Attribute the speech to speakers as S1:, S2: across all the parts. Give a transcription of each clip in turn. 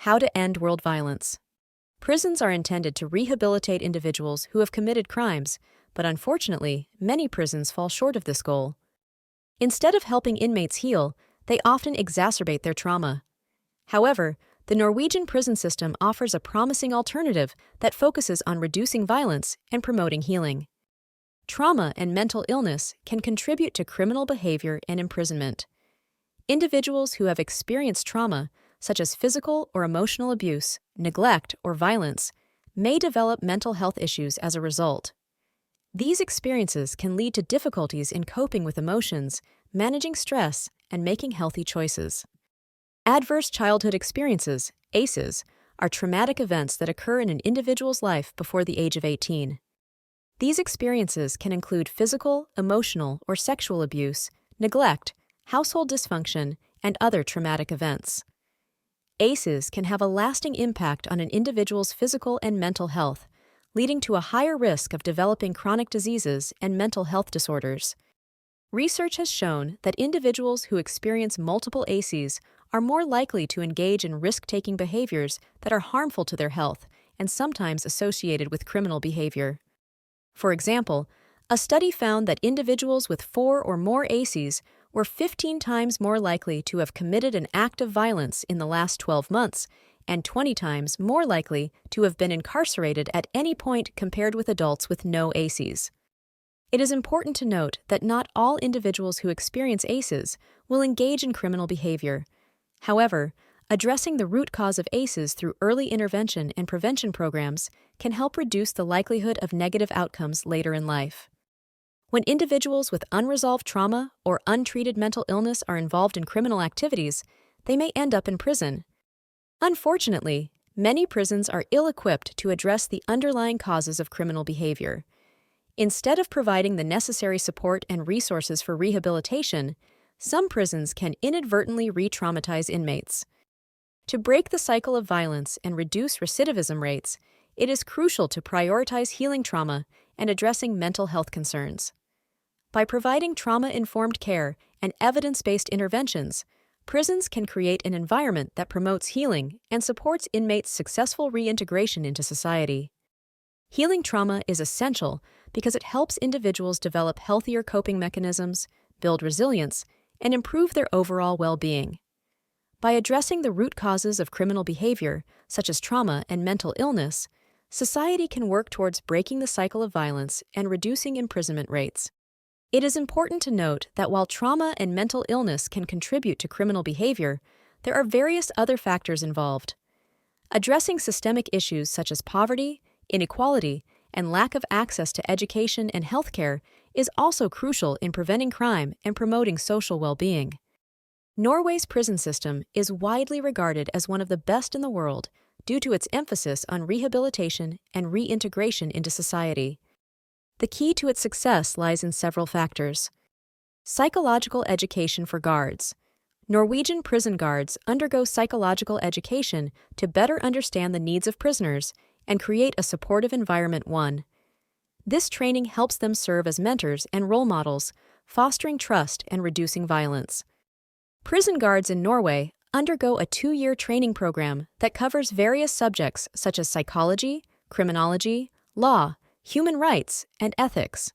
S1: How to end world violence. Prisons are intended to rehabilitate individuals who have committed crimes, but unfortunately, many prisons fall short of this goal. Instead of helping inmates heal, they often exacerbate their trauma. However, the Norwegian prison system offers a promising alternative that focuses on reducing violence and promoting healing. Trauma and mental illness can contribute to criminal behavior and imprisonment. Individuals who have experienced trauma, such as physical or emotional abuse, neglect, or violence, may develop mental health issues as a result. These experiences can lead to difficulties in coping with emotions, managing stress, and making healthy choices. Adverse childhood experiences, ACEs, are traumatic events that occur in an individual's life before the age of 18. These experiences can include physical, emotional, or sexual abuse, neglect, household dysfunction, and other traumatic events. ACEs can have a lasting impact on an individual's physical and mental health, leading to a higher risk of developing chronic diseases and mental health disorders. Research has shown that individuals who experience multiple ACEs are more likely to engage in risk-taking behaviors that are harmful to their health and sometimes associated with criminal behavior. For example, a study found that individuals with 4 or more ACEs were 15 times more likely to have committed an act of violence in the last 12 months and 20 times more likely to have been incarcerated at any point compared with adults with no ACEs. It is important to note that not all individuals who experience ACEs will engage in criminal behavior. However, addressing the root cause of ACEs through early intervention and prevention programs can help reduce the likelihood of negative outcomes later in life. When individuals with unresolved trauma or untreated mental illness are involved in criminal activities, they may end up in prison. Unfortunately, many prisons are ill-equipped to address the underlying causes of criminal behavior. Instead of providing the necessary support and resources for rehabilitation, some prisons can inadvertently re-traumatize inmates. To break the cycle of violence and reduce recidivism rates, it is crucial to prioritize healing trauma and addressing mental health concerns. By providing trauma-informed care and evidence-based interventions, prisons can create an environment that promotes healing and supports inmates' successful reintegration into society. Healing trauma is essential because it helps individuals develop healthier coping mechanisms, build resilience, and improve their overall well-being. By addressing the root causes of criminal behavior, such as trauma and mental illness, society can work towards breaking the cycle of violence and reducing imprisonment rates. It is important to note that while trauma and mental illness can contribute to criminal behavior, there are various other factors involved. Addressing systemic issues such as poverty, inequality, and lack of access to education and healthcare is also crucial in preventing crime and promoting social well-being. Norway's prison system is widely regarded as one of the best in the world due to its emphasis on rehabilitation and reintegration into society. The key to its success lies in several factors. Psychological education for guards. Norwegian prison guards undergo psychological education to better understand the needs of prisoners and create a supportive environment. This training helps them serve as mentors and role models, fostering trust and reducing violence. Prison guards in Norway undergo a 2-year training program that covers various subjects such as psychology, criminology, law, human rights, and ethics.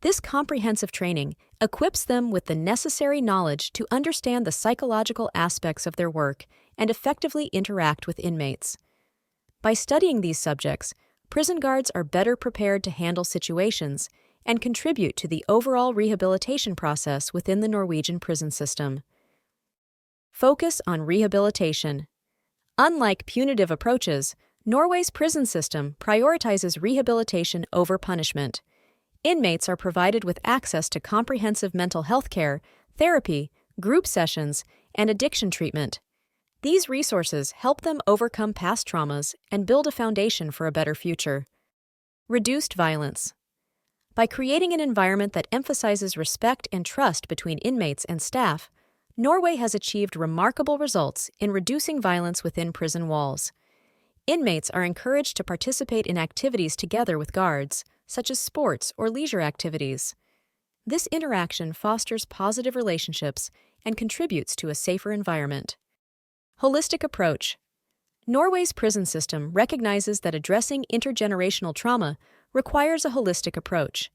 S1: This comprehensive training equips them with the necessary knowledge to understand the psychological aspects of their work and effectively interact with inmates. By studying these subjects, prison guards are better prepared to handle situations and contribute to the overall rehabilitation process within the Norwegian prison system. Focus on rehabilitation. Unlike punitive approaches, Norway's prison system prioritizes rehabilitation over punishment. Inmates are provided with access to comprehensive mental health care, therapy, group sessions, and addiction treatment. These resources help them overcome past traumas and build a foundation for a better future. Reduced violence. By creating an environment that emphasizes respect and trust between inmates and staff, Norway has achieved remarkable results in reducing violence within prison walls. Inmates are encouraged to participate in activities together with guards, such as sports or leisure activities. This interaction fosters positive relationships and contributes to a safer environment. Holistic approach. Norway's prison system recognizes that addressing intergenerational trauma requires a holistic approach.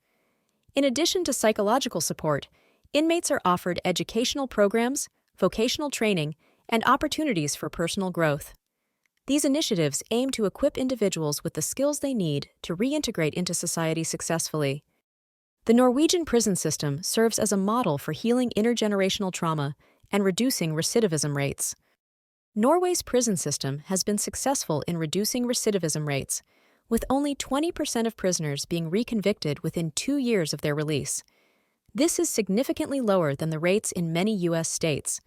S1: In addition to psychological support, inmates are offered educational programs, vocational training, and opportunities for personal growth. These initiatives aim to equip individuals with the skills they need to reintegrate into society successfully. The Norwegian prison system serves as a model for healing intergenerational trauma and reducing recidivism rates. Norway's prison system has been successful in reducing recidivism rates, with only 20% of prisoners being reconvicted within 2 years of their release. This is significantly lower than the rates in many U.S. states.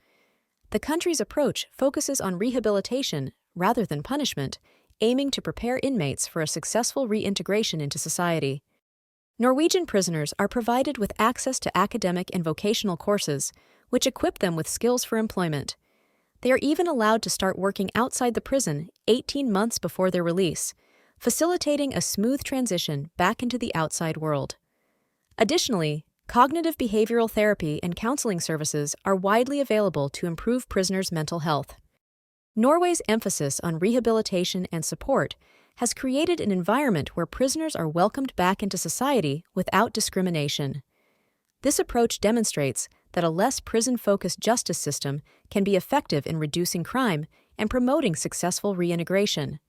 S1: The country's approach focuses on rehabilitation rather than punishment, aiming to prepare inmates for a successful reintegration into society. Norwegian prisoners are provided with access to academic and vocational courses, which equip them with skills for employment. They are even allowed to start working outside the prison 18 months before their release, facilitating a smooth transition back into the outside world. Additionally, cognitive behavioral therapy and counseling services are widely available to improve prisoners' mental health. Norway's emphasis on rehabilitation and support has created an environment where prisoners are welcomed back into society without discrimination. This approach demonstrates that a less prison-focused justice system can be effective in reducing crime and promoting successful reintegration.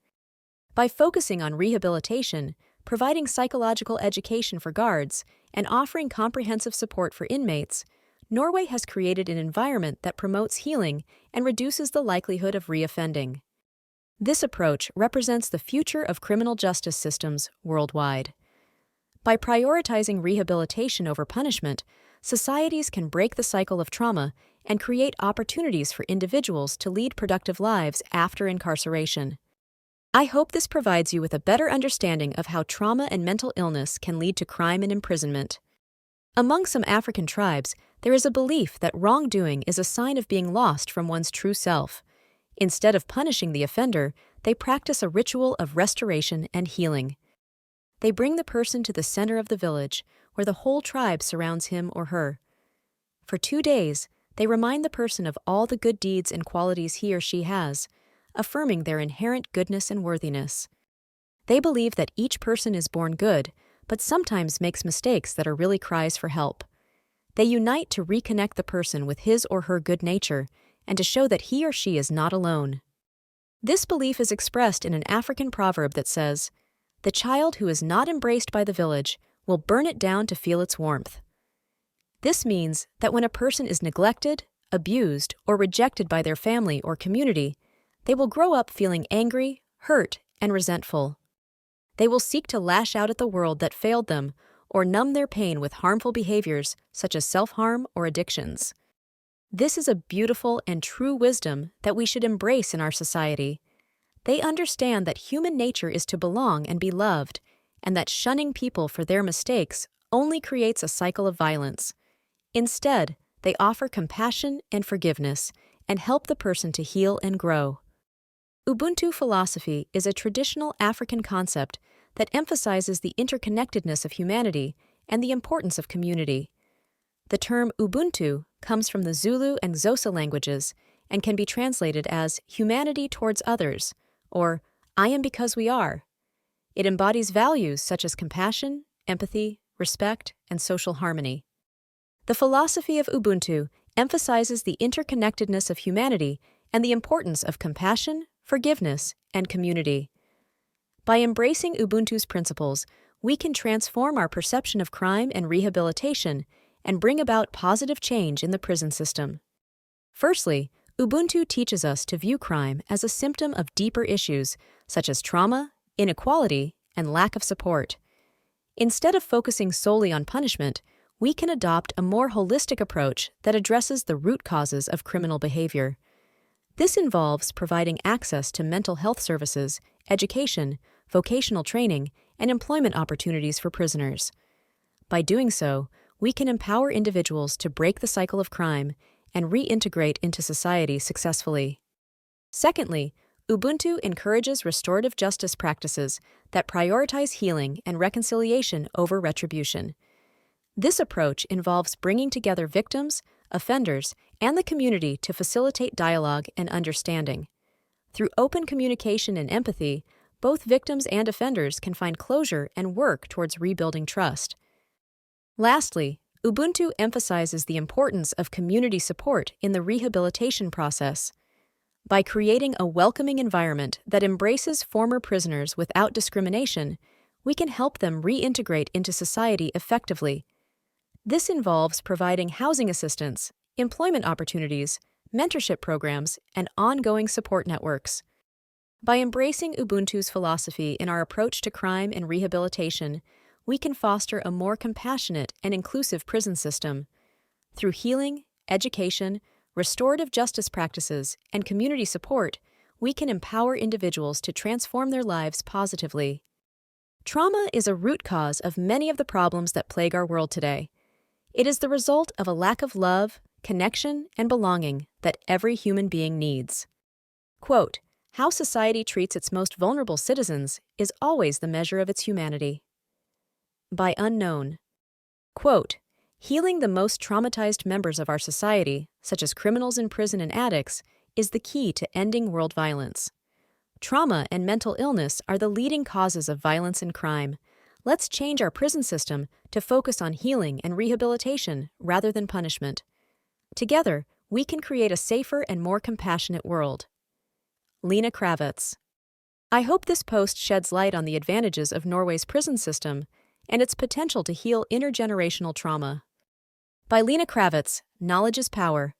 S1: By focusing on rehabilitation, providing psychological education for guards, and offering comprehensive support for inmates, Norway has created an environment that promotes healing and reduces the likelihood of reoffending. This approach represents the future of criminal justice systems worldwide. By prioritizing rehabilitation over punishment, societies can break the cycle of trauma and create opportunities for individuals to lead productive lives after incarceration. I hope this provides you with a better understanding of how trauma and mental illness can lead to crime and imprisonment. Among some African tribes, there is a belief that wrongdoing is a sign of being lost from one's true self. Instead of punishing the offender, they practice a ritual of restoration and healing. They bring the person to the center of the village, where the whole tribe surrounds him or her. For 2 days, they remind the person of all the good deeds and qualities he or she has, affirming their inherent goodness and worthiness. They believe that each person is born good, but sometimes makes mistakes that are really cries for help. They unite to reconnect the person with his or her good nature and to show that he or she is not alone. This belief is expressed in an African proverb that says, "The child who is not embraced by the village will burn it down to feel its warmth." This means that when a person is neglected, abused, or rejected by their family or community, they will grow up feeling angry, hurt, and resentful. They will seek to lash out at the world that failed them or numb their pain with harmful behaviors such as self-harm or addictions. This is a beautiful and true wisdom that we should embrace in our society. They understand that human nature is to belong and be loved, and that shunning people for their mistakes only creates a cycle of violence. Instead, they offer compassion and forgiveness and help the person to heal and grow. Ubuntu philosophy is a traditional African concept that emphasizes the interconnectedness of humanity and the importance of community. The term Ubuntu comes from the Zulu and Xhosa languages and can be translated as humanity towards others, or I am because we are. It embodies values such as compassion, empathy, respect, and social harmony. The philosophy of Ubuntu emphasizes the interconnectedness of humanity and the importance of compassion, forgiveness, and community. By embracing Ubuntu's principles, we can transform our perception of crime and rehabilitation and bring about positive change in the prison system. Firstly, Ubuntu teaches us to view crime as a symptom of deeper issues such as trauma, inequality, and lack of support. Instead of focusing solely on punishment, we can adopt a more holistic approach that addresses the root causes of criminal behavior. This involves providing access to mental health services, education, vocational training, and employment opportunities for prisoners. By doing so, we can empower individuals to break the cycle of crime and reintegrate into society successfully. Secondly, Ubuntu encourages restorative justice practices that prioritize healing and reconciliation over retribution. This approach involves bringing together victims, offenders, and the community to facilitate dialogue and understanding. Through open communication and empathy, both victims and offenders can find closure and work towards rebuilding trust. Lastly, Ubuntu emphasizes the importance of community support in the rehabilitation process. By creating a welcoming environment that embraces former prisoners without discrimination, we can help them reintegrate into society effectively. This involves providing housing assistance, employment opportunities, mentorship programs, and ongoing support networks. By embracing Ubuntu's philosophy in our approach to crime and rehabilitation, we can foster a more compassionate and inclusive prison system. Through healing, education, restorative justice practices, and community support, we can empower individuals to transform their lives positively. Trauma is a root cause of many of the problems that plague our world today. It is the result of a lack of love, connection, and belonging that every human being needs. Quote, "How society treats its most vulnerable citizens is always the measure of its humanity." By Unknown. Quote, "Healing the most traumatized members of our society, such as criminals in prison and addicts, is the key to ending world violence. Trauma and mental illness are the leading causes of violence and crime. Let's change our prison system to focus on healing and rehabilitation rather than punishment. Together, we can create a safer and more compassionate world." 𝗵𝗵𝗡 𝗪𝗏. I hope this post sheds light on the advantages of Norway's prison system and its potential to heal intergenerational trauma. By 𝗵𝗵𝗡 𝗪𝗏, knowledge is power,